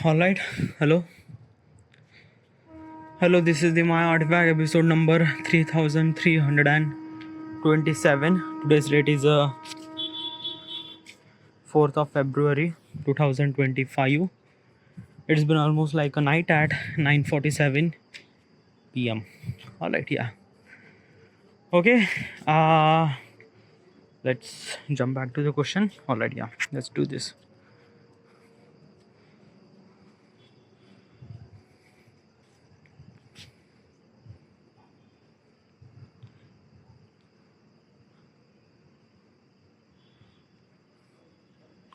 All right. Hello. Hello. This is the My Artifact episode number 3327. Today's date is 4th of February 2025. It's been almost like a night at 9:47 p.m. All right. Yeah. Okay. Let's jump back to the question. All right. Yeah. Let's do this.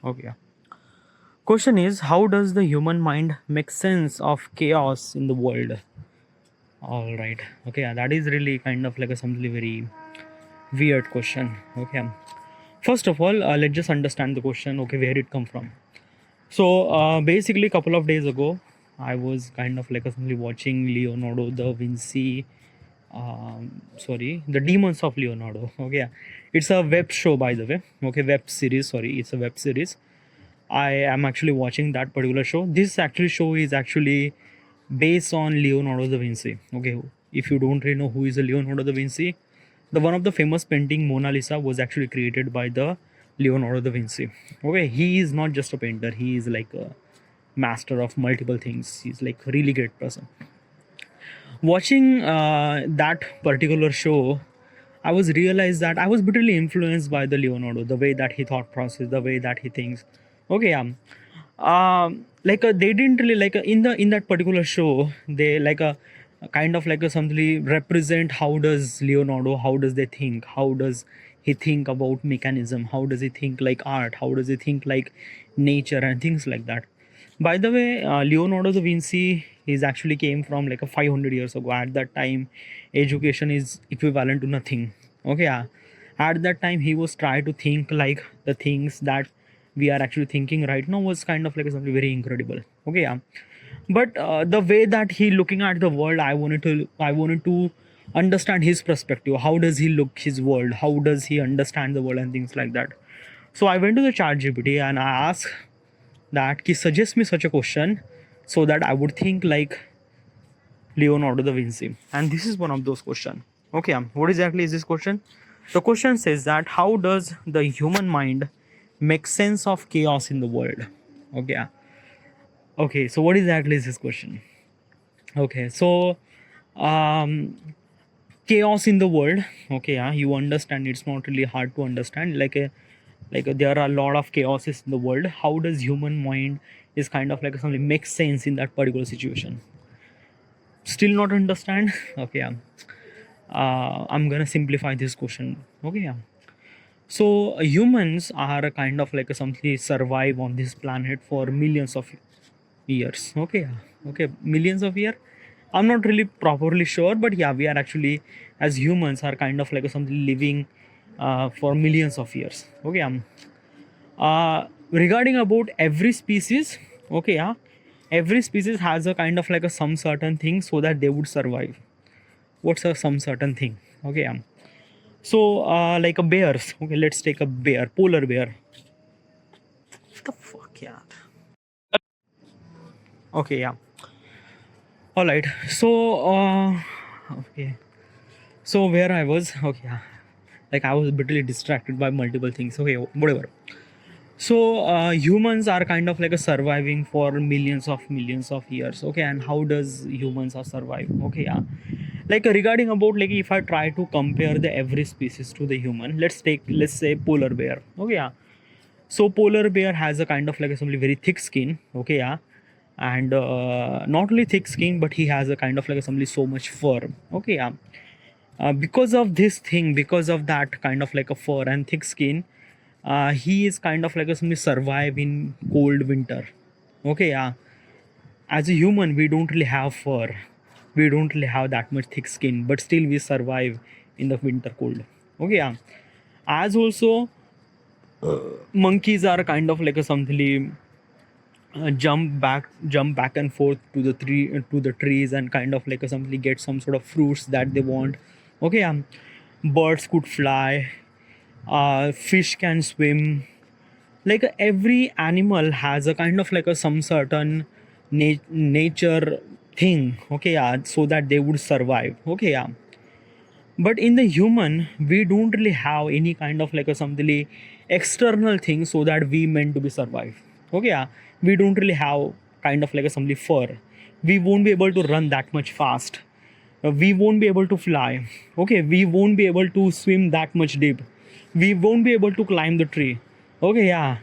Okay. Yeah. Question is, how does the human mind make sense of chaos in the world? All right. Okay. Yeah, that is really kind of like a something very weird question. Okay. First of all, let's just understand the question. Okay, where it come from. So basically, a couple of days ago, I was kind of like simply watching Leonardo da Vinci. The Demons of Leonardo. Okay, yeah. It's a web show, by the way. Okay, web series. Sorry, it's a web series. I am actually watching that particular show. This actually show is actually based on Leonardo da Vinci. Okay, if you don't really know who is Leonardo da Vinci, the one of the famous painting Mona Lisa was actually created by the Leonardo da Vinci. Okay, he is not just a painter, he is like a master of multiple things. He's like a really great person. Watching that particular show, I was realized that I was bitterly influenced by the Leonardo, the way that he thought process, the way that he thinks. Okay, they didn't really in that particular show, they like a kind of like a something represent how does Leonardo, how does they think, how does he think about mechanism, how does he think like art, how does he think like nature and things like that. By the way, Leonardo da Vinci is actually came from like a 500 years ago. At that time, education is equivalent to nothing. Okay, yeah. At that time, he was trying to think like the things that we are actually thinking right now was kind of like something very incredible. Okay, yeah. But the way that he looking at the world, I wanted to understand his perspective. How does he look his world? How does he understand the world and things like that? So I went to the chat GPT and I asked that he suggest me such a question so that I would think like Leonardo da Vinci. And this is one of those questions. Okay, what exactly is this question? The question says that how does the human mind make sense of chaos in the world? Okay, okay. So what exactly is this question? Okay, so um, chaos in the world. Okay, yeah, you understand. It's not really hard to understand. There are a lot of chaoses in the world. How does human mind is kind of like something makes sense in that particular situation? Still not understand? Okay, yeah. I'm gonna simplify this question. Okay, yeah. So humans are a kind of like a something survive on this planet for millions of years. Okay, yeah. Okay, millions of years. I'm not really properly sure, but yeah, we are actually as humans are kind of like a something living for millions of years. Okay, regarding about every species. Okay, yeah, every species has a kind of like a some certain thing so that they would survive. What's a some certain thing? Okay, so like a bears. Okay, let's take a bear, polar bear. What the fuck, yeah. Okay, yeah. All right, so okay, so where I was. Okay, yeah. Like I was bitterly distracted by multiple things. Okay, whatever. So humans are kind of like a surviving for millions of years. Okay, and how does humans are survive? Okay, yeah. Like regarding about like if I try to compare the every species to the human, let's say polar bear. Okay, yeah. So polar bear has a kind of like a something very thick skin. Okay, yeah. And not only thick skin, but he has a kind of like a something so much fur. Okay, yeah. Because of this thing, because of that kind of like a fur and thick skin, he is kind of like a something survive in cold winter. Okay, yeah. As a human, we don't really have fur, we don't really have that much thick skin, but still we survive in the winter cold. Okay, yeah. As also, monkeys are kind of like a something jump back and forth to the trees and kind of like a something get some sort of fruits that they want. Okay, birds could fly, fish can swim, like every animal has a kind of like a some certain nature thing, okay, yeah, so that they would survive, okay, yeah. But in the human, we don't really have any kind of like a something external thing so that we meant to be survive, okay, yeah. We don't really have kind of like a something fur. We won't be able to run that much fast. We won't be able to fly, okay. We won't be able to swim that much deep. We won't be able to climb the tree, okay, yeah.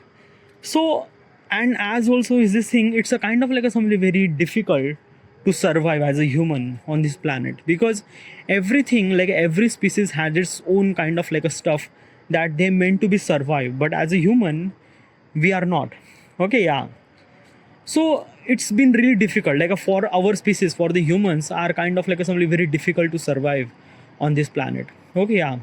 So, and as also is this thing, it's a kind of like a something very difficult to survive as a human on this planet, because everything, like every species has its own kind of like a stuff that they meant to be survived, but as a human we are not, okay, yeah. So it's been really difficult, like for our species, for the humans are kind of like a something very difficult to survive on this planet, okay, yeah.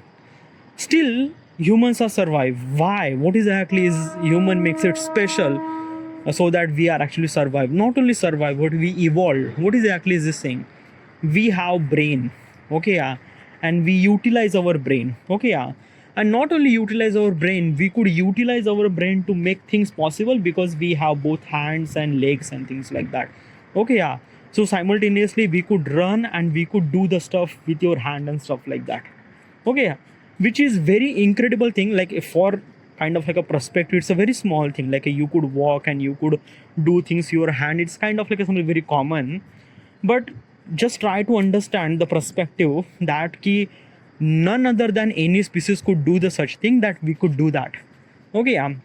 Still, humans are survive. Why? What exactly is human makes it special, so that we are actually survive? Not only survive, but we evolve. What exactly is this thing? We have brain, okay, yeah, and we utilize our brain, okay, yeah. And not only utilize our brain, we could utilize our brain to make things possible, because we have both hands and legs and things like that, okay, yeah. So simultaneously we could run and we could do the stuff with your hand and stuff like that, okay, which is very incredible thing. Like for kind of like a perspective, it's a very small thing, like you could walk and you could do things with your hand. It's kind of like something very common, but just try to understand the perspective that ki none other than any species could do the such thing that we could do that, okay,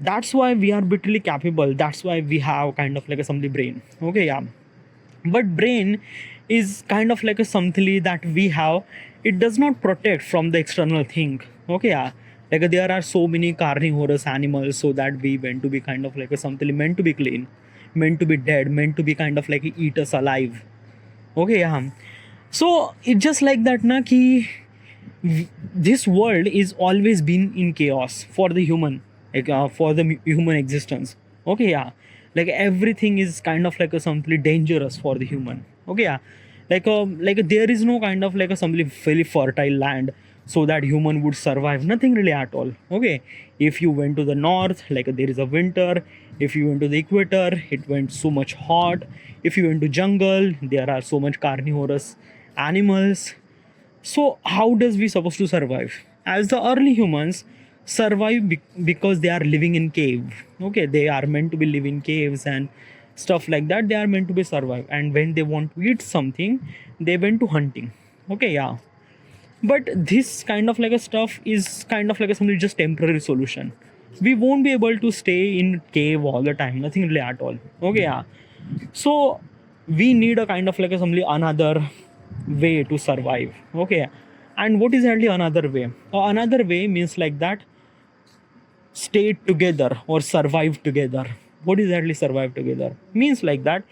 that's why we are bitterly capable. That's why we have kind of like a something brain, okay, yeah. But brain is kind of like a something that we have. It does not protect from the external thing, okay, yeah. Like there are so many carnivorous animals, so that we meant to be kind of like a something meant to be clean, meant to be dead, meant to be kind of like eat us alive, okay, yeah. So it's just like that na ki this world is always been in chaos for the human, like for the human existence, okay, yeah. Like everything is kind of like a something dangerous for the human, okay, yeah. Like there is no kind of like a something very fertile land so that human would survive, nothing really at all, okay. If you went to the north, like there is a winter. If you went to the equator, it went so much hot. If you went to jungle, there are so much carnivorous animals. So how does we supposed to survive? As the early humans survive because they are living in cave, okay. They are meant to be live in caves and stuff like that. They are meant to be survive, and when they want to eat something, they went to hunting, okay, yeah. But this kind of like a stuff is kind of like a something just temporary solution. We won't be able to stay in cave all the time, nothing really at all, okay, yeah. So we need a kind of like a something another way to survive, okay. And what is actually another way? Another way means like that stay together or survive together. What is actually survive together means like that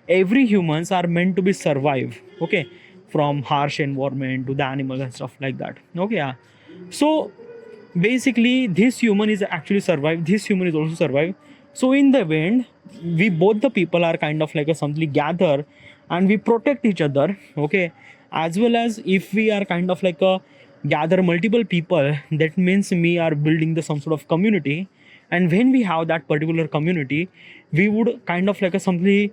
every humans are meant to be survive, okay, from harsh environment to the animals and stuff like that, okay, yeah. So basically this human is actually survive, this human is also survive. So in the end, we both the people are kind of like a something gather, and we protect each other, okay. As well as if we are kind of like a gather multiple people, that means we are building the some sort of community. And when we have that particular community, we would kind of like a something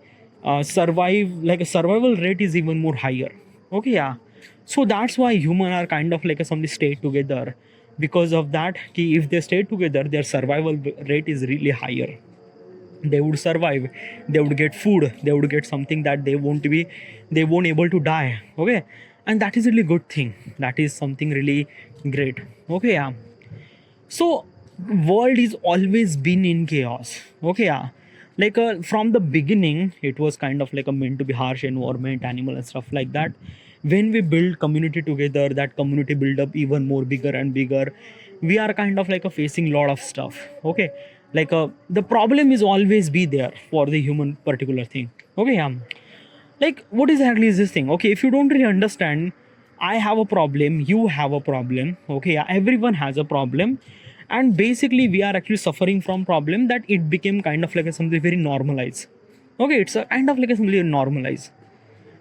survive, like a survival rate is even more higher, okay, yeah. So that's why human are kind of like a something stay together. Because of that ki if they stay together, their survival rate is really higher. They would survive, they would get food, they would get something that they won't able to die, okay. And that is really good thing, that is something really great, okay, yeah. So world is always been in chaos, okay, yeah. Like from the beginning it was kind of like a meant to be harsh environment, animal and stuff like that. When we build community together, that community build up even more bigger and bigger. We are kind of like a facing lot of stuff, okay. Like the problem is always be there for the human particular thing, okay, yeah. Like what exactly is this thing, okay. If you don't really understand, I have a problem, you have a problem, okay, yeah. Everyone has a problem, and basically we are actually suffering from problem that it became kind of like a something very normalized, okay. It's a kind of like a something normalized.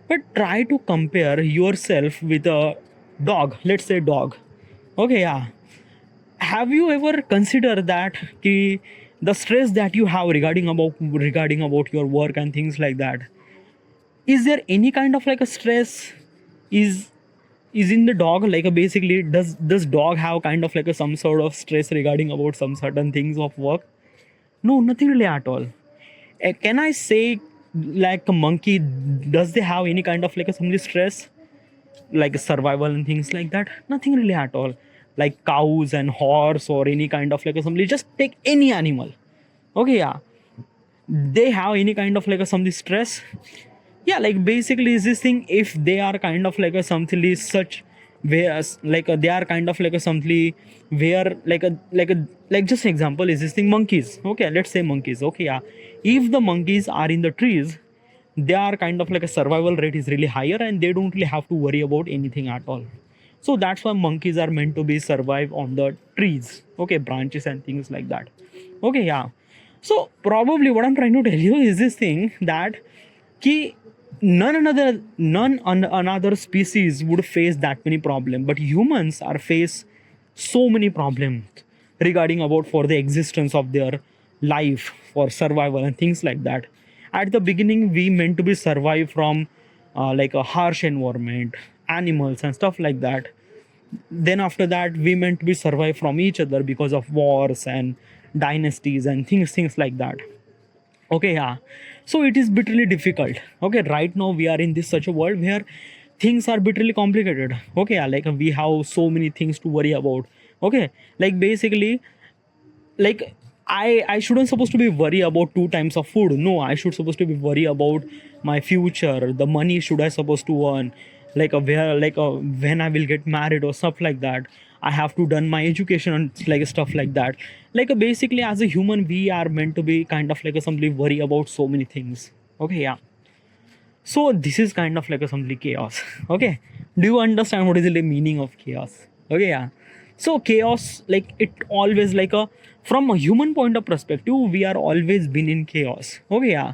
But try to compare yourself with a dog, let's say dog, okay, yeah. have you ever considered that ki, the stress that you have regarding about your work and things like that, is there any kind of like a stress is is in the dog, like a basically does dog have kind of like a some sort of stress regarding about some certain things of work? No, nothing really at all. Can I say like a monkey, does they have any kind of like a some stress like survival and things like that? Nothing really at all. Like cows and horse or any kind of like assembly, just take any animal. Okay, yeah, they have any kind of like a some stress. Yeah, like basically is this thing, if they are kind of like a something is such where like they are kind of like a something where like just an example is this thing, monkeys. Okay, let's say monkeys. Okay, yeah, if the monkeys are in the trees, their kind of like a survival rate is really higher and they don't really have to worry about anything at all. So that's why monkeys are meant to be survive on the trees, okay, branches and things like that. Okay, yeah. So probably what I'm trying to tell you is this thing, that ki none another species would face that many problems, but humans are face so many problems regarding about for the existence of their life, for survival and things like that. At the beginning we meant to be survive from like a harsh environment, animals and stuff like that. Then after that we meant to be survive from each other because of wars and dynasties and things like that. Okay, yeah. So it is bitterly difficult. Okay, right now we are in this such a world where things are bitterly complicated. Okay, yeah, like we have so many things to worry about. Okay, like basically, like I shouldn't supposed to be worry about two times of food. No, I should supposed to be worry about my future, the money should I supposed to earn, like a where like a when I will get married or stuff like that. I have to done my education and like stuff like that. Like basically as a human we are meant to be kind of like a simply worry about so many things. Okay, yeah. So this is kind of like a simply chaos. Okay, do you understand what is the meaning of chaos? Okay, yeah. So chaos, like it always like a, from a human point of perspective we are always been in chaos. Okay, yeah.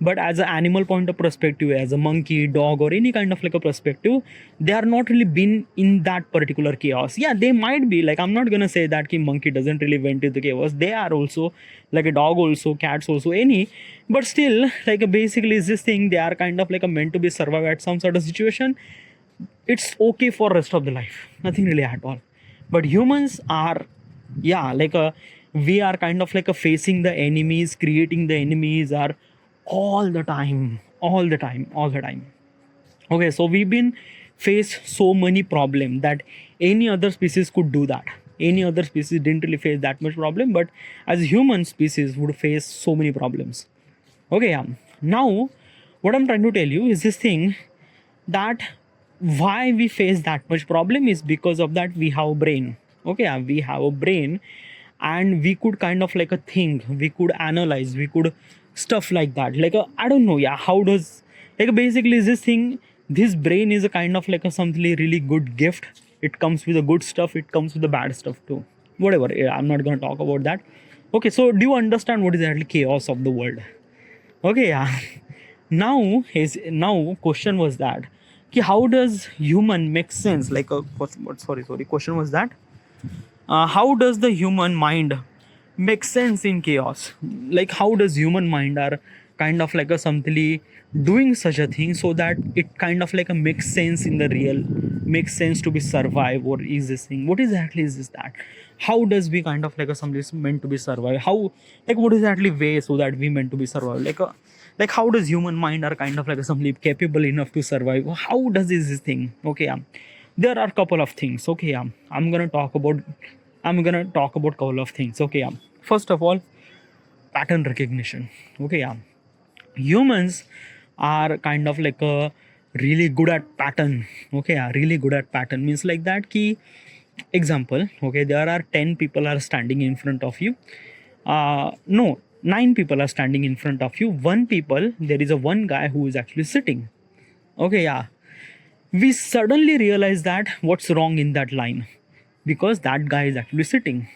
But as an animal point of perspective, as a monkey, dog or any kind of like a perspective, they are not really been in that particular chaos. Yeah, they might be, like I'm not gonna say that ki monkey doesn't really went into the chaos. They are also like a dog also, cats also, any. But still like basically is this thing, they are kind of like a meant to be survive at some sort of situation. It's okay for rest of the life, nothing really at all. But humans are, yeah, like a, we are kind of like a facing the enemies, creating the enemies are all the time, all the time. Okay, so we've been faced so many problem that any other species could do that. Any other species didn't really face that much problem, but as human species would face so many problems. Okay, yeah. Now what I'm trying to tell you is this thing, that why we face that much problem is because of that we have a brain. Okay, yeah, we have a brain, and we could kind of like a think, we could analyze, we could stuff like that, like a, I don't know, yeah, how does, like basically is this thing, this brain is a kind of like a something really good gift. It comes with the good stuff, it comes with the bad stuff too, whatever. Yeah, I'm not going to talk about that. Okay, so do you understand what is actually chaos of the world? Okay, yeah. Now question was that ki how does human make sense, like a what sorry question was that how does the human mind make sense in chaos? Like how does human mind are kind of like a something doing such a thing so that it kind of like a makes sense in the real, makes sense to be survive, or is this thing, what exactly is this, that how does we kind of like a something is meant to be survive, how, like what is actually way so that we meant to be survive, like a, like how does human mind are kind of like a something capable enough to survive, how does this thing? Okay, yeah, there are a couple of things. Okay, yeah, I'm gonna talk about couple of things. Okay, yeah. First of all, pattern recognition. Okay, yeah. Humans are kind of like a really good at pattern. Okay, yeah, really good at pattern means like that key example. Okay, there are 10 people are standing in front of you. No, 9 people are standing in front of you. One people, there is a one guy who is actually sitting. Okay, yeah, we suddenly realize that what's wrong in that line, because that guy is actually sitting.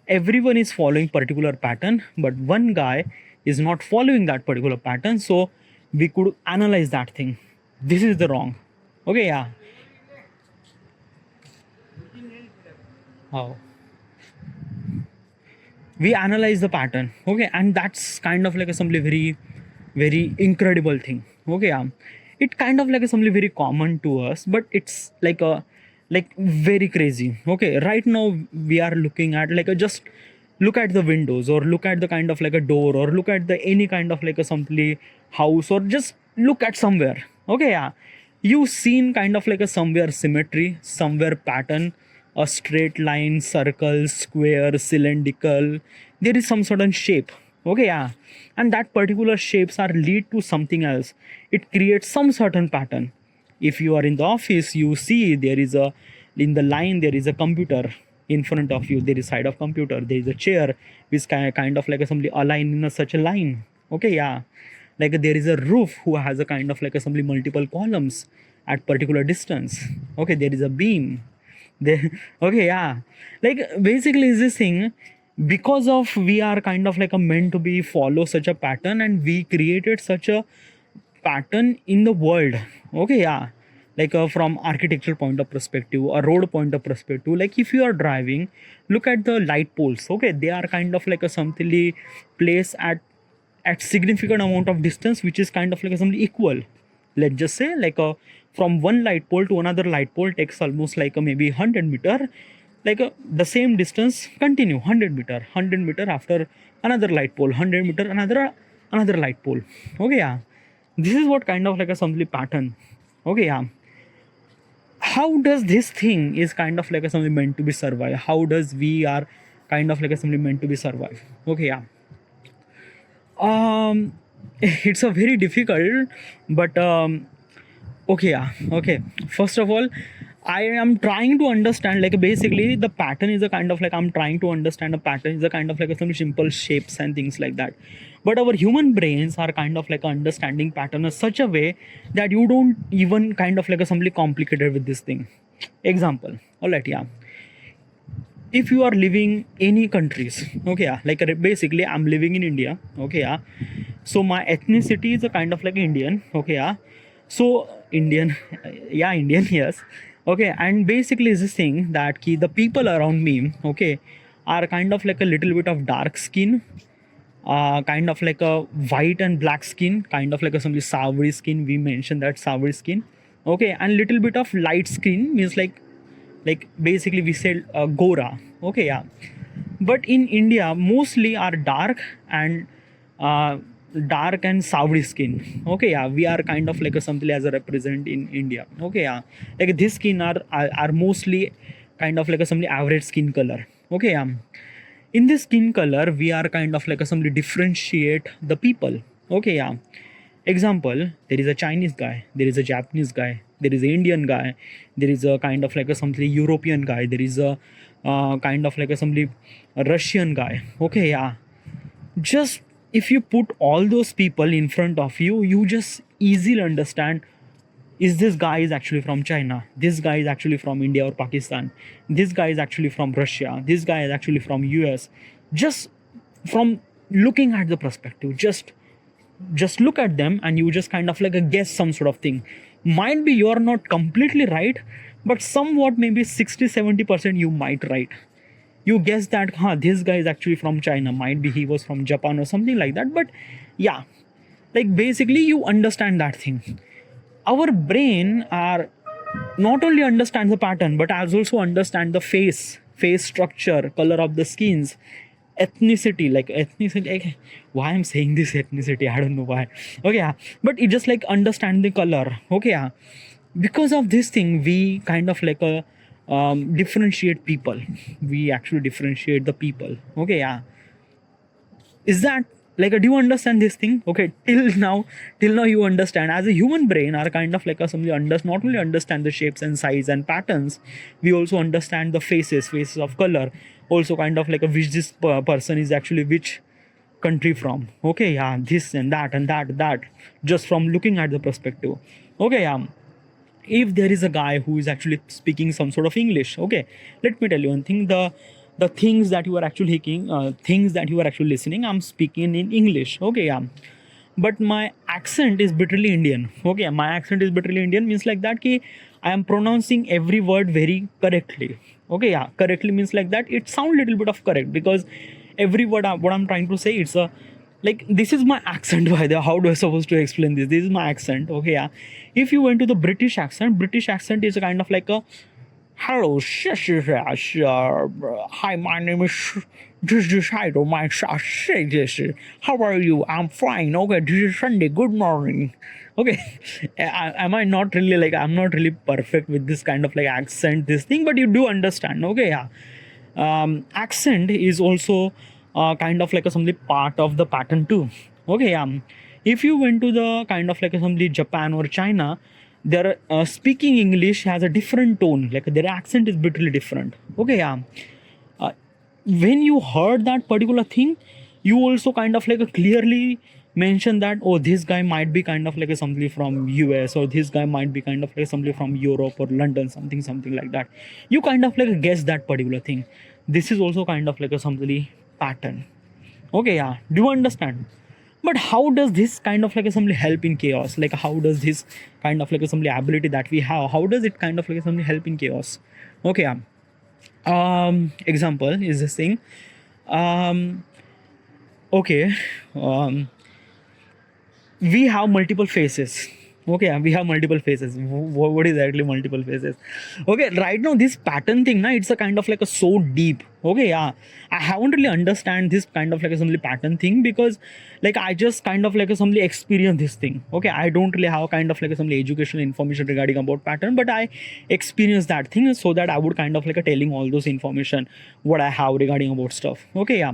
Everyone is following particular pattern, but one guy is not following that particular pattern, so we could analyze that thing, this is the wrong. Okay, yeah. How? we analyze the pattern, okay, and that's kind of like a something very very incredible thing, okay. It kind of like a something very common to us, but it's like a like very crazy, okay. Right now we are looking at like a just look at the windows, or look at the kind of like a door, or look at the any kind of like a something house, or just look at somewhere, okay. You seen kind of like a somewhere symmetry, somewhere pattern, a straight line, circle, square, cylindrical, there is some certain shape, okay. And that particular shapes are lead to something else. It creates some certain pattern. If you are in the office, you see there is a in the line there is a computer in front of you, there is side of computer, there is a chair which kind of like a somebody aligned in a, such a line, okay. Like there is a roof who has a kind of like a somebody multiple columns at particular distance, okay. There is a beam there, okay. Like basically is this thing, because of we are kind of like a meant to be follow such a pattern, and we created such a pattern in the world, okay. Like from architectural point of perspective, a road point of perspective, like if you are driving, look at the light poles, okay. They are kind of like a something place at significant amount of distance, which is kind of like something equal. Let's just say like a from one light pole to another light pole takes almost like a maybe 100 meter, like the same distance continue 100 meter after another light pole, 100 meter another light pole, okay. This is what kind of like a something pattern, okay. How does this thing is kind of like a something meant to be survive, how does we are kind of like a something meant to be survive, okay. It's a very difficult, but okay. Okay, first of all, I am trying to understand like basically the pattern is a kind of like I'm trying to understand a pattern is a kind of like some simple shapes and things like that. But our human brains are kind of like understanding pattern in such a way that you don't even kind of like a something complicated with this thing. Example, all right. If you are living any countries, okay. Like basically I'm living in India, okay. So my ethnicity is a kind of like Indian, okay. So Indian, Indian, yes, okay. And basically is this thing that the people around me, okay, are kind of like a little bit of dark skin, kind of like a white and black skin, kind of like a some soury skin, we mentioned that soury skin, okay. And little bit of light skin means like basically we said gora, okay. But in India mostly are uh, dark and soury skin, okay. We are kind of like a something as a represent in India, okay. Like this skin are mostly kind of like a something average skin color, okay. In this skin color we are kind of like a something differentiate the people, okay. Example, there is a Chinese guy, there is a Japanese guy, there is an Indian guy, there is a kind of like a something European guy, there is a kind of like a something Russian guy, okay. Just if you put all those people in front of you, you just easily understand, is this guy is actually from China, this guy is actually from India or Pakistan, this guy is actually from Russia, this guy is actually from US. Just from looking at the perspective, just look at them and you just kind of like a guess some sort of thing. Might be you're not completely right, but somewhat maybe 60-70% you might right. You guess that this guy is actually from China, might be he was from Japan or something like that. But yeah, like basically you understand that thing. Our brain are not only understand the pattern, but as also understand the face structure, color of the skins, ethnicity, like ethnicity, like, why I'm saying this ethnicity, I don't know why, okay. But it just like understand the color, okay. Because of this thing we kind of like a differentiate people, we actually differentiate the people, okay. Is that like do you understand this thing, okay? Till now you understand as a human brain are kind of like a somebody not only understand the shapes and size and patterns, we also understand the faces of color, also kind of like a which this person is actually which country from, okay. This and that just from looking at the perspective, okay. If there is a guy who is actually speaking some sort of English, okay, let me tell you one thing, the things that you are actually things that you are actually listening, I'm speaking in English, okay. But my accent is bitterly Indian, okay. My accent is bitterly Indian means like that ki I am pronouncing every word very correctly, okay. Correctly means like that it sound little bit of correct, because every word what I'm trying to say, it's a like this is my accent by the way. How do I supposed to explain this? This is my accent. Okay, yeah. If you went to the British accent is a kind of like a hello, hi, my name is this I don't mind say this. How are you? I'm fine. Okay, this is Sunday. Good morning. Okay, am I not really like I'm not really perfect with this kind of like accent this thing, but you do understand. Okay, yeah. Accent is also kind of like a something part of the pattern too. Okay, if you went to the kind of like a something Japan or China, their speaking English has a different tone, like their accent is bitterly different. Okay, uh, when you heard that particular thing, you also kind of like a clearly mention that, oh, this guy might be kind of like a somebody from US, or this guy might be kind of like somebody from Europe or London, something like that. You kind of like guess that particular thing. This is also kind of like a somebody pattern. Okay, yeah, do you understand? But how does this kind of like assembly help in chaos? Like how does this kind of like assembly ability that we have, how does it kind of like assembly help in chaos? Okay, example is this thing. um okay, um we have multiple faces. Okay, we have multiple faces. What is actually multiple faces? Okay, right now this pattern thing, na, it's a kind of like a so deep. Okay, yeah, I haven't really understand this kind of like a simply pattern thing, because like I just kind of like a simply experience this thing. Okay, I don't really have kind of like a simply educational information regarding about pattern, but I experience that thing, so that I would kind of like a telling all those information what I have regarding about stuff. Okay, yeah.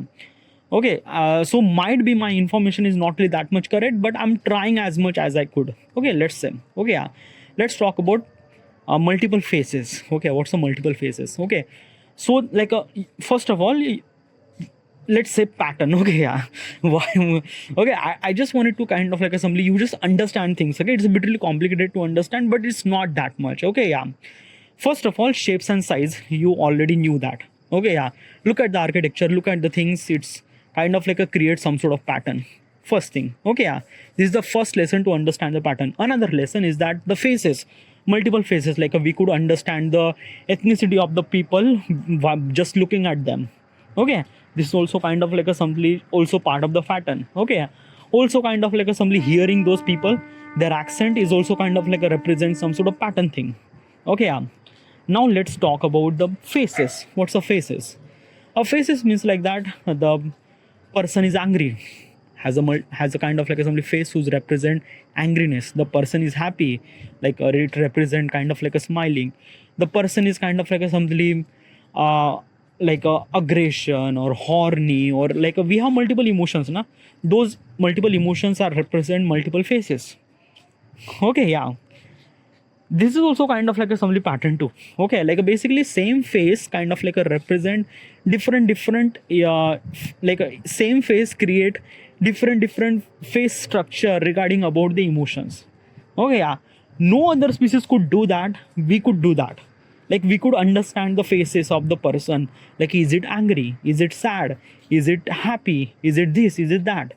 Okay, so might be my information is not really that much correct, but I'm trying as much as I could. Okay, let's say. Okay, yeah, let's talk about multiple faces. Okay, what's the multiple faces? Okay, so like first of all, let's say pattern. Okay, yeah. Why? Okay, I just wanted to kind of like assembly. You just understand things. Okay, it's a bit really complicated to understand, but it's not that much. Okay, yeah. First of all, shapes and size. You already knew that. Okay, yeah. Look at the architecture. Look at the things. It's kind of like a create some sort of pattern. First thing. Okay, yeah. This is the first lesson to understand the pattern. Another lesson is that the faces, multiple faces, like we could understand the ethnicity of the people just looking at them. Okay, this is also kind of like a simply also part of the pattern. Okay, also kind of like a simply hearing those people, their accent is also kind of like a represent some sort of pattern thing. Okay, yeah. Now let's talk about the faces. What's a faces? A faces means like that the person is angry, has a kind of like a somebody face who's represent angriness. The person is happy, like it represent kind of like a smiling. The person is kind of like a somebody like a aggression or horny, or like we have multiple emotions, na? Those multiple emotions are represent multiple faces. Okay, yeah. This is also kind of like a assembly pattern too. Okay, like basically same face kind of like a represent different like a same face create different face structure regarding about the emotions. Okay, yeah. No other species could do that. We could do that. Like we could understand the faces of the person. Like, is it angry? Is it sad? Is it happy? Is it this? Is it that?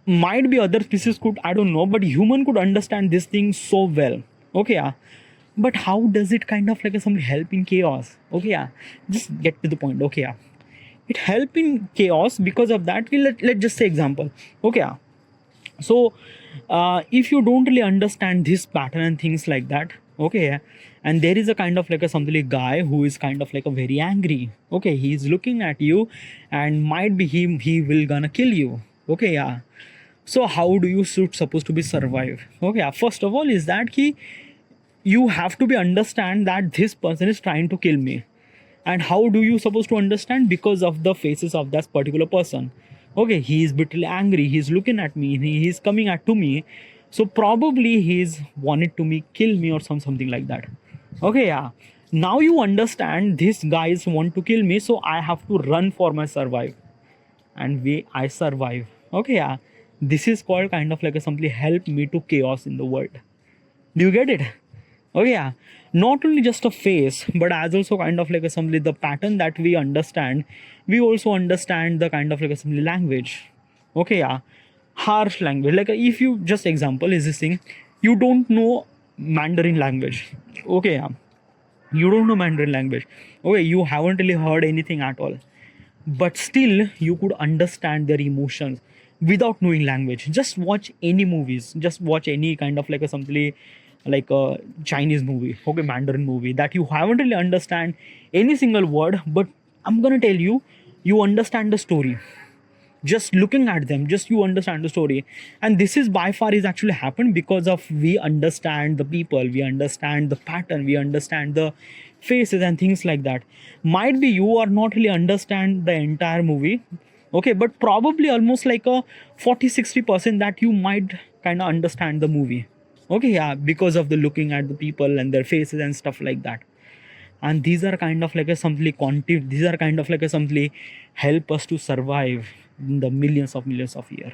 Might be other species could, I don't know, but human could understand this thing so well. Okay, yeah. But how does it kind of like some help in chaos? Okay, yeah. Just get to the point. Okay, yeah. It help in chaos because of that. Let's just say example. Okay, yeah. So if you don't really understand this pattern and things like that, okay, yeah, and there is a kind of like a something like guy who is kind of like a very angry. Okay, he's looking at you, and might be he will gonna kill you. Okay, yeah. So how do you supposed to be survive? Okay, yeah. First of all is that you have to be understand that this person is trying to kill me. And how do you supposed to understand? Because of the faces of that particular person. Okay, he is bitterly angry, he's looking at me, he's coming at to me, so probably he's wanted to me kill me or something like that. Okay, yeah. Now you understand these guys want to kill me, so I have to run for my survive, and I survive. Okay, yeah. This is called kind of like a simply help me to chaos in the world. Do you get it? Okay, yeah. Not only just a face, but as also kind of like a simply the pattern that we understand, we also understand the kind of like a simply language. Okay, yeah. Harsh language. Like if you just example is this thing, you don't know Mandarin language. Okay, yeah. You don't know Mandarin language. Okay, you haven't really heard anything at all. but still you could understand their emotions without knowing language. Just watch any movies, just watch any kind of like a something like a Chinese movie, okay, Mandarin movie, that you haven't really understand any single word, but I'm gonna tell you, you understand the story. Just looking at them, just you understand the story. And this is by far is actually happened because of we understand the people, we understand the pattern, we understand the faces and things like that. Might be you are not really understand the entire movie, okay, but probably almost like a 40-60% that you might kind of understand the movie, okay, yeah, because of the looking at the people and their faces and stuff like that. And these are kind of like a simply quantity, these are kind of like a simply help us to survive in the millions of year.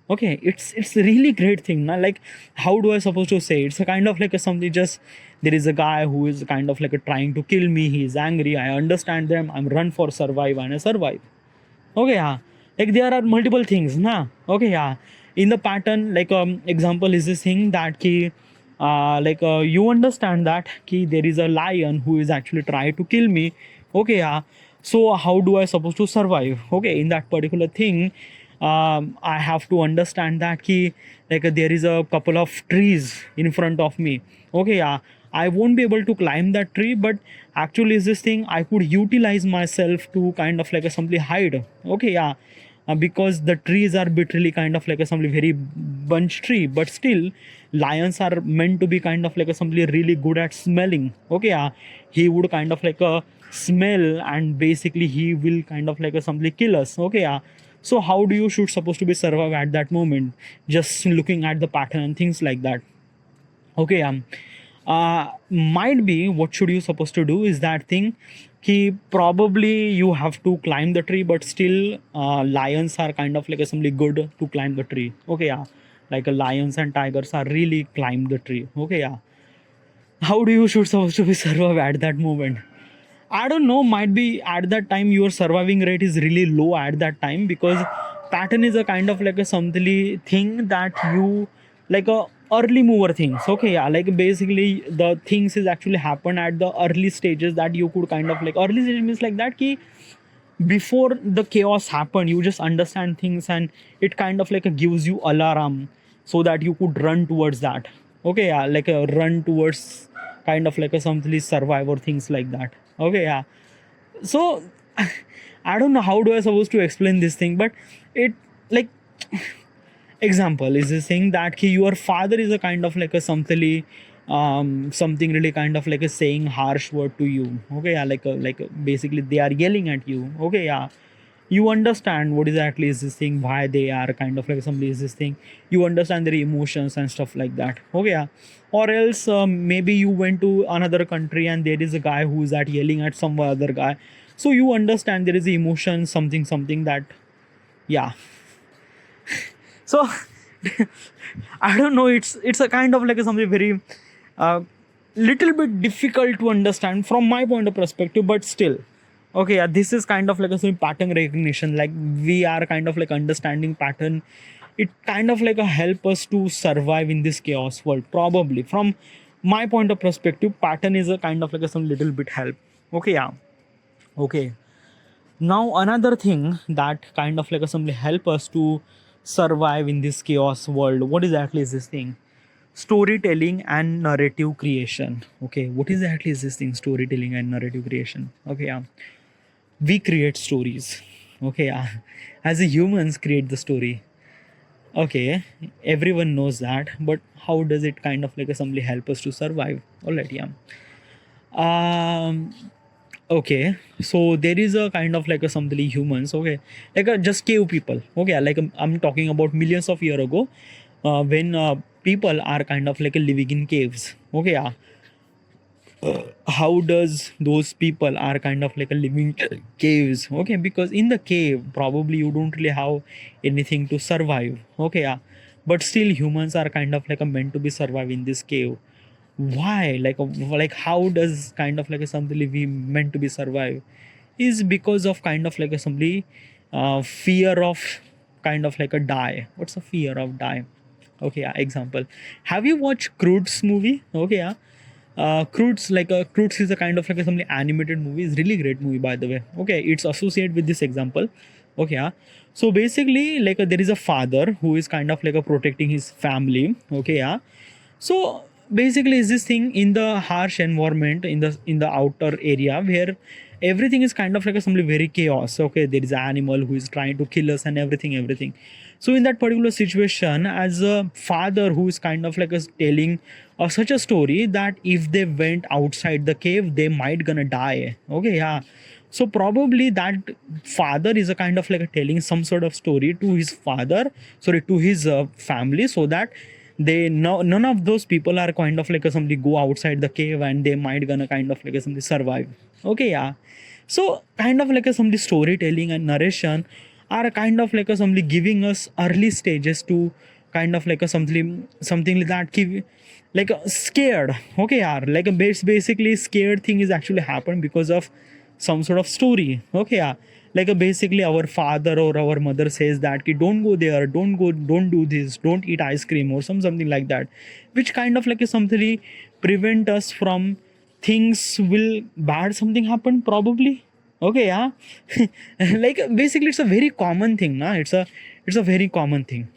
Okay, it's a really great thing now. Like, how do I supposed to say, it's a kind of like a something, just there is a guy who is kind of like a trying to kill me, he is angry, I understand them, I'm run for survive and I survive. Okay, yeah, like there are multiple things na. Okay, yeah, in the pattern, like example is this thing that ki you understand that ki there is a lion who is actually trying to kill me. Okay, yeah, so how do I supposed to survive? Okay, in that particular thing, I have to understand that ki there is a couple of trees in front of me. Okay, yeah, I won't be able to climb that tree, but actually is this thing I could utilize myself to kind of like a simply hide. Okay, yeah, because the trees are literally kind of like a simply very bunch tree, but still lions are meant to be kind of like a simply really good at smelling. Okay, yeah, he would kind of like a smell and basically he will kind of like a simply kill us. Okay, yeah, so how do you should supposed to be survive at that moment, just looking at the pattern and things like that. Okay, might be what should you supposed to do is that thing ki probably you have to climb the tree, but still lions are kind of like assembly good to climb the tree. Okay, yeah, like lions and tigers are really climb the tree. Okay, yeah, how do you should supposed to be survive at that moment? I don't know, might be at that time your surviving rate is really low at that time, because pattern is a kind of like a something thing that you like a early mover things. Okay, yeah, like basically the things is actually happen at the early stages that you could kind of like early stage means like that ki before the chaos happen you just understand things, and it kind of like gives you alarm so that you could run towards that. Okay, yeah, like a run towards kind of like a something survive or things like that. Okay, yeah, so I don't know how do I supposed to explain this thing, but it like example is this thing that ki your father is a kind of like a something something really kind of like a saying harsh word to you. Okay, yeah, basically they are yelling at you. Okay, yeah, you understand what exactly is this thing, why they are kind of like somebody is this thing, you understand their emotions and stuff like that. Okay, yeah, or else maybe you went to another country and there is a guy who is at yelling at some other guy, so you understand there is emotion something something that, yeah. So I don't know, it's a kind of like a something very uh, little bit difficult to understand from my point of perspective, but still. Okay, yeah, this is kind of like a sort of pattern recognition, like we are kind of like understanding pattern, it kind of like a help us to survive in this chaos world. Probably from my point of perspective, pattern is a kind of like a some little bit help. Okay, yeah, okay. Now another thing that kind of like a simply help us to survive in this chaos world, what exactly is this thing? Storytelling and narrative creation. Okay, what exactly is this thing, storytelling and narrative creation? Okay, yeah, we create stories. Okay, yeah, as a humans create the story. Okay, everyone knows that, but how does it kind of like assembly help us to survive? All right, yeah. um okay, so there is a kind of like a something humans. Okay, like just cave people. Okay, like I'm talking about millions of year ago, when people are kind of like living in caves. Okay, yeah, how does those people are kind of like a living caves? Okay, because in the cave probably you don't really have anything to survive. Okay, yeah, but still humans are kind of like a meant to be survive in this cave. Why, like how does kind of like a something we meant to be survive, is because of kind of like a somebody fear of kind of like a die. What's the fear of die? Okay, yeah, example, have you watched Crude's movie? Okay, yeah, Croods is a kind of like a some animated movie. It's really great movie, by the way. Okay, it's associated with this example. Okay, yeah. So basically, there is a father who is kind of like a protecting his family. Okay, yeah. So basically, is this thing in the harsh environment in the outer area where everything is kind of like a something very chaos. Okay, there is an animal who is trying to kill us and everything. So in that particular situation, as a father who is kind of like a telling such a story that if they went outside the cave, they might gonna die. Okay, yeah. So probably that father is a kind of like a telling some sort of story to his father, sorry, to his family, so that they no none of those people are kind of like a somebody go outside the cave and they might gonna kind of like a somebody survive. Okay, yeah. So kind of like a somebody storytelling and narration are kind of like a somebody giving us early stages to kind of like a something like that give like a scared. Okay, yeah, like a basically scared thing is actually happened because of some sort of story. Okay, yeah. Basically our father or our mother says that ki, don't go there, don't go, don't do this, don't eat ice cream or something like that, which kind of like is something prevent us from things will bad something happen probably. Okay, yeah. Basically it's a very common thing na, it's a very common thing.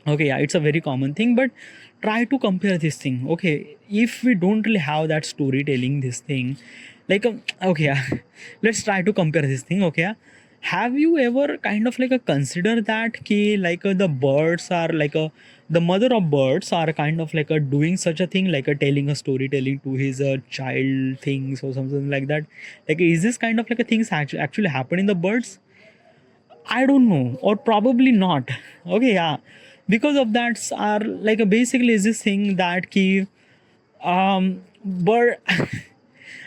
Okay, yeah, it's a very common thing, but try to compare this thing. Okay, if we don't really have that storytelling this thing, okay, yeah, let's try to compare this thing. Okay, yeah. Have you ever kind of like a consider that ki the birds are the mother of birds are kind of like a doing such a thing like a telling a storytelling to his child things or something like that. Is this kind of like a things actually happen in the birds? I don't know, or probably not. Okay, yeah, because of that are basically is this thing that ki but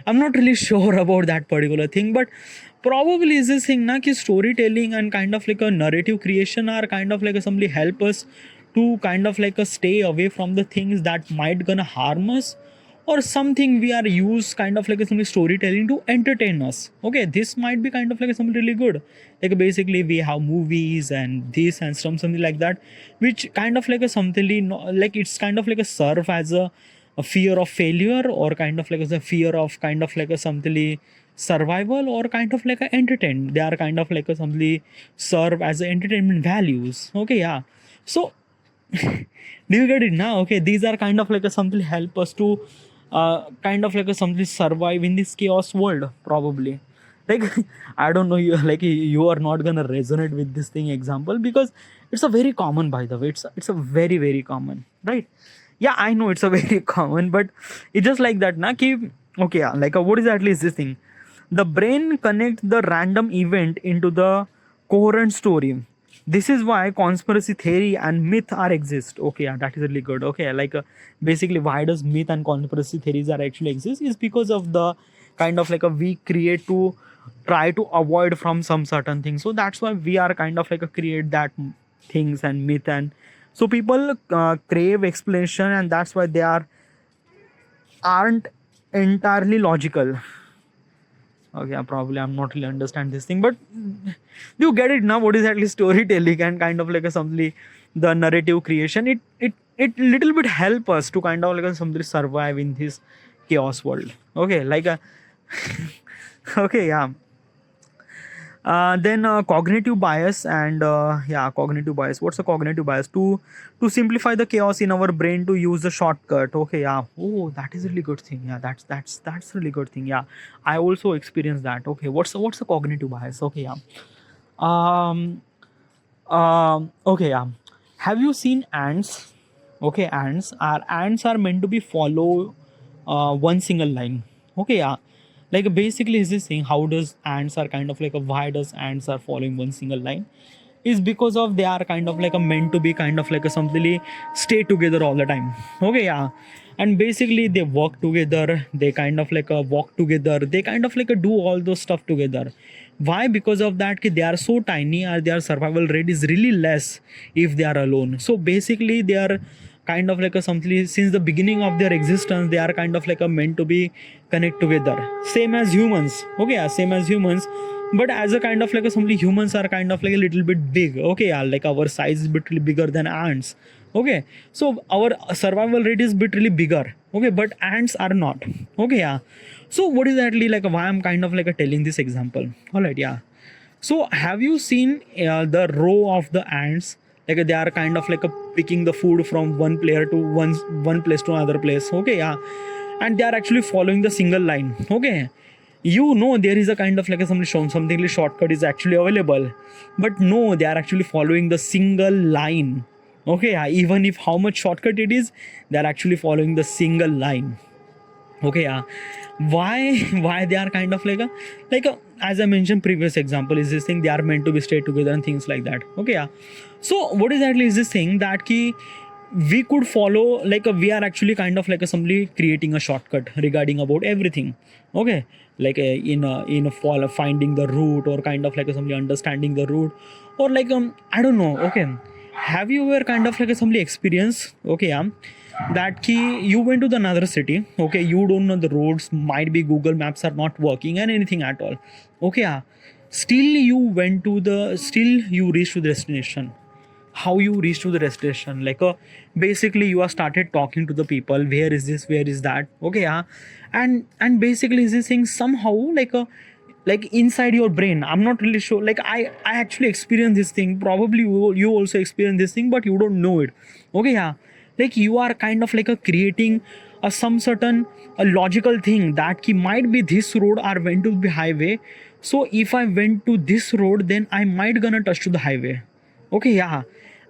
I'm not really sure about that particular thing, but probably is this thing na ki storytelling and kind of like a narrative creation are kind of like a somebody help us to kind of like a stay away from the things that might gonna harm us, or something we are used kind of like a some storytelling to entertain us. Okay, this might be kind of like something really good. Basically we have movies and this and something like that, which kind of like a something it's kind of like a serve as a fear of failure, or kind of like a fear of kind of like a something survival, or kind of like a entertain. They are kind of like a something serve as a entertainment values. Okay, yeah. So do you get it now? Okay, these are kind of like a something help us to kind of like a something survive in this chaos world probably. like I don't know, you you are not gonna resonate with this thing example because it's a very common, by the way. It's a very very common, right? Yeah, I know it's a very common, but it's just like that na ki, okay, yeah, what exactly is this thing? The brain connects the random event into the coherent story. This is why conspiracy theory and myth are exist. Okay, yeah, that is really good. Okay, basically why does myth and conspiracy theories are actually exist is because of the kind of like a we create to try to avoid from some certain things. So that's why we are kind of like a create that things and myth, and so people crave explanation, and that's why they aren't entirely logical. Okay, yeah, probably I'm not really understand this thing, but you get it now. What is actually storytelling and kind of like a something the narrative creation? It little bit help us to kind of like a something survive in this chaos world. Okay, okay, yeah. Then cognitive bias and yeah, cognitive bias. What's a cognitive bias? To simplify the chaos in our brain, to use the shortcut. Okay, yeah. Oh, that is a really good thing. Yeah, that's a really good thing. Yeah, I also experienced that. Okay, what's a cognitive bias? Okay, yeah. Um. Okay, yeah. Have you seen ants? Okay, ants are meant to be follow one single line. Okay, yeah. Basically is this thing, how does ants are kind of like a why does ants are following one single line is because of they are kind of like a meant to be kind of like a something stay together all the time. Okay, yeah. And basically they work together, they kind of like walk together, they kind of like do all those stuff together. Why? Because of that ki they are so tiny, or their survival rate is really less if they are alone. So basically they are kind of like a something since the beginning of their existence, they are kind of like a meant to be connect together, same as humans. Okay, yeah, same as humans. but as a kind of like a somebody, humans are kind of like a little bit big. Okay, yeah, like our size is bit really bigger than ants. Okay, so our survival rate is bit really bigger. Okay, but ants are not. Okay, yeah. So what is actually like why I'm kind of like a telling this example? All right, yeah. So have you seen the row of the ants? Like they are kind of like a picking the food from one player to one place to another place. Okay, yeah, and they are actually following the single line. Okay, you know there is a kind of like a something like shortcut is actually available, but no, they are actually following the single line. Okay, yeah, even if how much shortcut it is, they are actually following the single line. Okay, yeah. Why why they are kind of like a as I mentioned previous example is this thing, they are meant to be stay together and things like that. Okay, yeah. So what exactly is this thing that key we could follow, like we are actually kind of like a somebody creating a shortcut regarding about everything. Okay, like in a follow finding the route, or kind of like a somebody understanding the route, or like I don't know. Okay, have you ever kind of like a somebody experience? Okay, yeah, that key you went to the another city. Okay, you don't know the roads, might be Google Maps are not working and anything at all. Okay, yeah, still you reach to the destination. How you reach to the destination, like basically you are started talking to the people, where is this, where is that. Okay, yeah, and basically is this thing somehow like inside your brain, I'm not really sure, like I actually experienced this thing, probably you also experience this thing, but you don't know it. Okay, yeah, like you are kind of like a creating a some certain a logical thing that ki might be this road or went to the highway, so if I went to this road then I might gonna touch to the highway. Okay, yeah,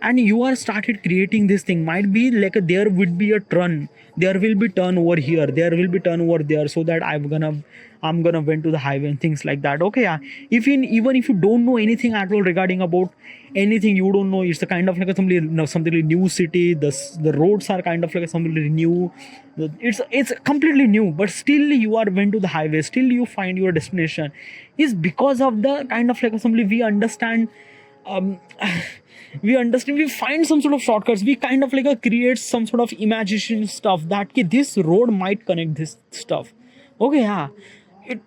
and you are started creating this thing, might be like there would be a turn, there will be turn over here, there will be turn over there, so that I'm gonna went to the highway and things like that. Okay, yeah, if in even if you don't know anything at all regarding about anything, you don't know, it's a kind of like a something like new city, the roads are kind of like something new, it's completely new, but still you are went to the highway, still you find your destination, is because of the kind of like something we understand. um we find some sort of shortcuts, we kind of like create some sort of imagination stuff that okay, this road might connect this stuff. Okay, yeah, it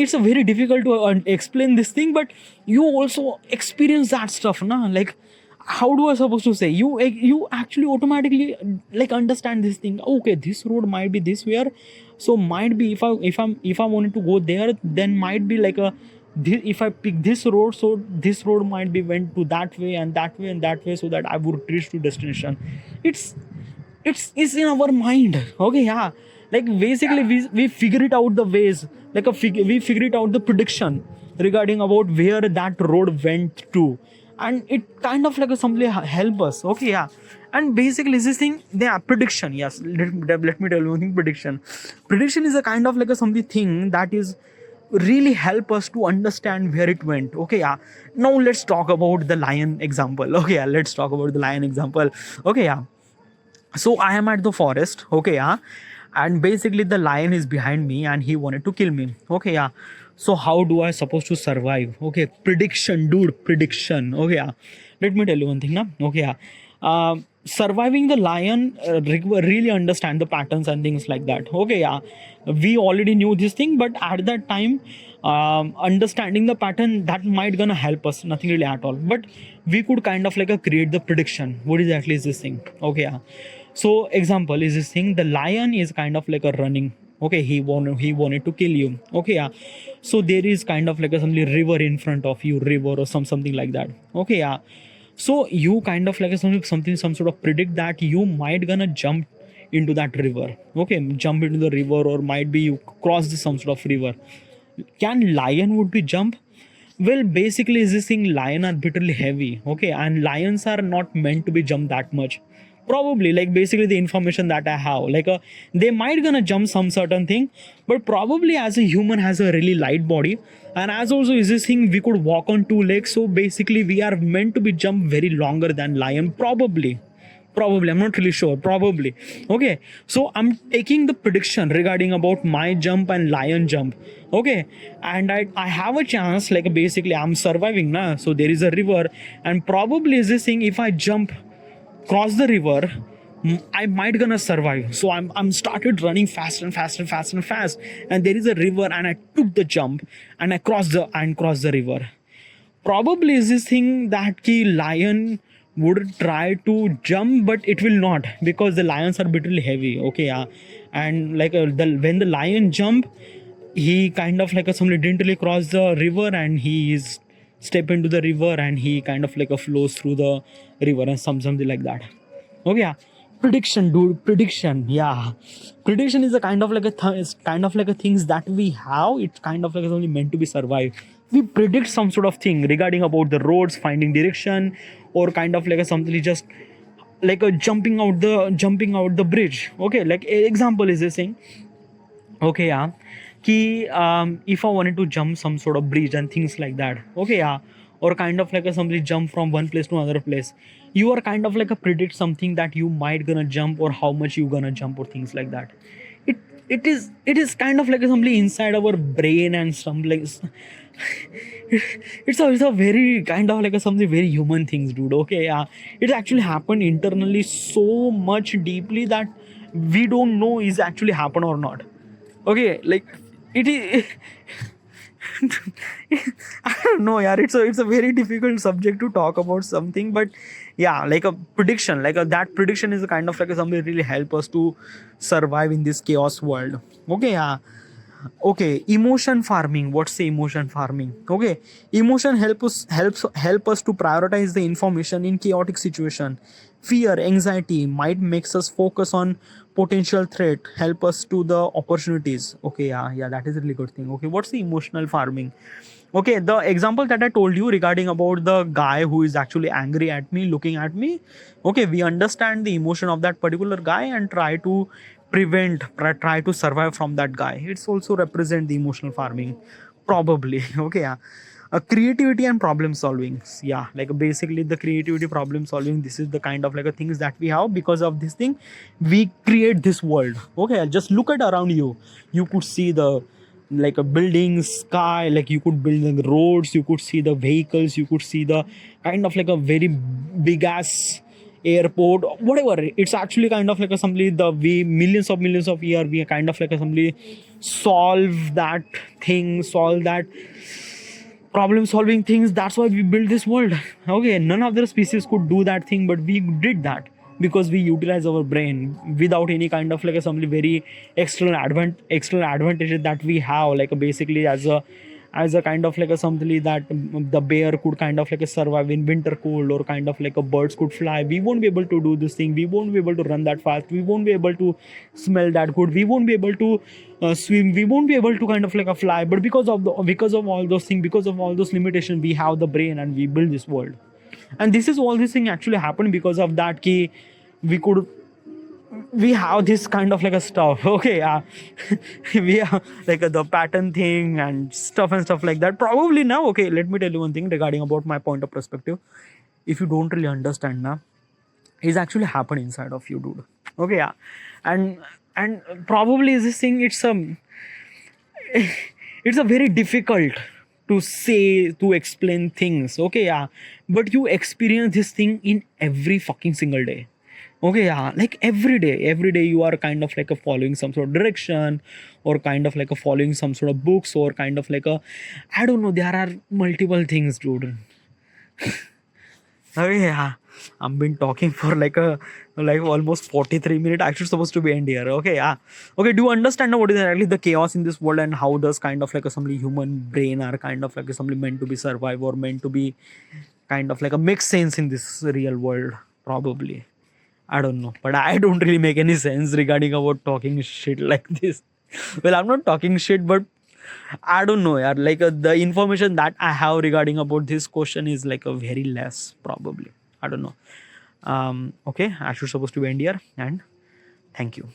it's a very difficult to explain this thing, but you also experience that stuff na, like how do I supposed to say, you actually automatically like understand this thing. Okay, this road might be this where, so might be if I wanted to go there, then might be like if I pick this road, so this road might be went to that way and that way and that way, so that I would reach to destination. it's it's in our mind. Okay, yeah, like basically we figure it out the ways, like we figure it out the prediction regarding about where that road went to, and it kind of like somebody help us. Okay, yeah, and basically this thing, yeah, prediction, yes, let me tell you one thing. Prediction is a kind of like something thing that is really help us to understand where it went. Okay, yeah, now let's talk about the lion example. Okay, yeah, let's talk about the lion example. Okay, yeah, so I am at the forest. Okay, yeah, and basically the lion is behind me and he wanted to kill me. Okay, yeah, so how do I supposed to survive? Okay, prediction, dude, prediction. Okay, yeah, let me tell you one thing now. Okay, yeah, surviving the lion really understand the patterns and things like that. Okay, yeah, we already knew this thing, but at that time understanding the pattern that might gonna help us nothing really at all, but we could kind of like create the prediction what exactly is this thing. Okay, yeah, so example is this thing, the lion is kind of like a running. Okay, he wanted to kill you. Okay, yeah, so there is kind of like a something river in front of you, river or something like that. Okay, yeah, so you kind of like some sort of predict that you might gonna jump into that river. Okay, jump into the river, or might be you cross some sort of river. Can lion would be jump? Well, basically is this thing, lion are bitterly heavy. Okay, and lions are not meant to be jumped that much. Probably like basically the information that I have, like they might gonna jump some certain thing, but probably as a human has a really light body, and as also is this thing we could walk on two legs, so basically we are meant to be jump very longer than lion. Probably, I'm not really sure, probably. Okay, so I'm taking the prediction regarding about my jump and lion jump. Okay, and I have a chance, like basically I'm surviving now, so there is a river, and probably is this thing, if I jump cross the river, I might gonna survive. So I'm started running fast and fast and fast and fast, and there is a river, and I took the jump, and I crossed the river. Probably is this thing that ki lion would try to jump, but it will not, because the lions are bitterly heavy. Okay, yeah. And like when the lion jump, he kind of like somebody didn't really cross the river, and he is step into the river, and he kind of like flows through the river, and something like that. Okay, yeah. Prediction, dude. Prediction. Yeah. Prediction is a kind of like is kind of like a things that we have. It's kind of like it's only meant to be survived. We predict some sort of thing regarding about the roads, finding direction, or kind of like a something just like a jumping out the bridge. Okay, like example is this thing. Okay, yeah. Ki if I wanted to jump some sort of bridge and things like that. Okay, yeah. Or kind of like a somebody jump from one place to another place. You are kind of like a predict something that you might gonna jump, or how much you gonna jump, or things like that. It it is kind of like something inside our brain, and some like it's a very kind of like a something very human things, dude. Okay, yeah. It actually happened internally so much deeply that we don't know is actually happen or not. Okay, like it is. I don't know, yeah. It's a very difficult subject to talk about something, but yeah, like a prediction, that prediction is a kind of like a something really help us to survive in this chaos world. Okay, yeah. Okay, emotion farming. What's the emotion farming? Okay, emotion help us to prioritize the information in chaotic situation. Fear, anxiety might makes us focus on potential threat, help us to the opportunities. Okay, yeah, that is a really good thing. Okay, what's the emotional farming? Okay, the example that I told you regarding about the guy who is actually angry at me, looking at me. Okay, we understand the emotion of that particular guy and try to survive from that guy. It's also represent the emotional farming, probably. Okay, yeah. Creativity and problem solving. Yeah, like basically the creativity, problem solving. This is the kind of like a things that we have because of this thing. We create this world. Okay, just look at around you. You could see the like a building sky, like you could build the roads, you could see the vehicles, you could see the kind of like a very big ass airport, whatever. It's actually kind of like a somebody the we millions of year we kind of like a somebody solve that thing, solve that problem solving things. That's why we built this world. Okay, none of the species could do that thing, but we did that because we utilize our brain without any kind of like a something very external advantages that we have, like basically as a kind of like a something that the bear could kind of like a survive in winter cold, or kind of like a birds could fly. We won't be able to do this thing. We won't be able to run that fast. We won't be able to smell that good. We won't be able to swim. We won't be able to kind of like a fly. But because of all those things, because of all those limitations, we have the brain and we build this world. And this is all this thing actually happened because of that key. We have this kind of like a stuff. Okay, yeah. We have like the pattern thing and stuff like that. Probably now, okay, let me tell you one thing regarding about my point of perspective. If you don't really understand now, it's actually happened inside of you, dude. Okay, yeah. And probably this thing, it's a very difficult to say, to explain things. Okay, yeah. But you experience this thing in every fucking single day. Okay, yeah, like every day you are kind of like a following some sort of direction, or kind of like a following some sort of books, or kind of like a, I don't know, there are multiple things, dude. Okay, yeah, I've been talking for like almost 43 minutes. Actually supposed to be end here. Okay, yeah. Okay, do you understand now what is exactly the chaos in this world, and how does kind of like a some human brain are kind of like a something meant to be survive, or meant to be kind of like a make sense in this real world? Probably, I don't know, but I don't really make any sense regarding about talking shit like this. Well, I'm not talking shit, but I don't know, yeah. Like the information that I have regarding about this question is like a very less, probably. I don't know. Okay, I should supposed to end here, and thank you.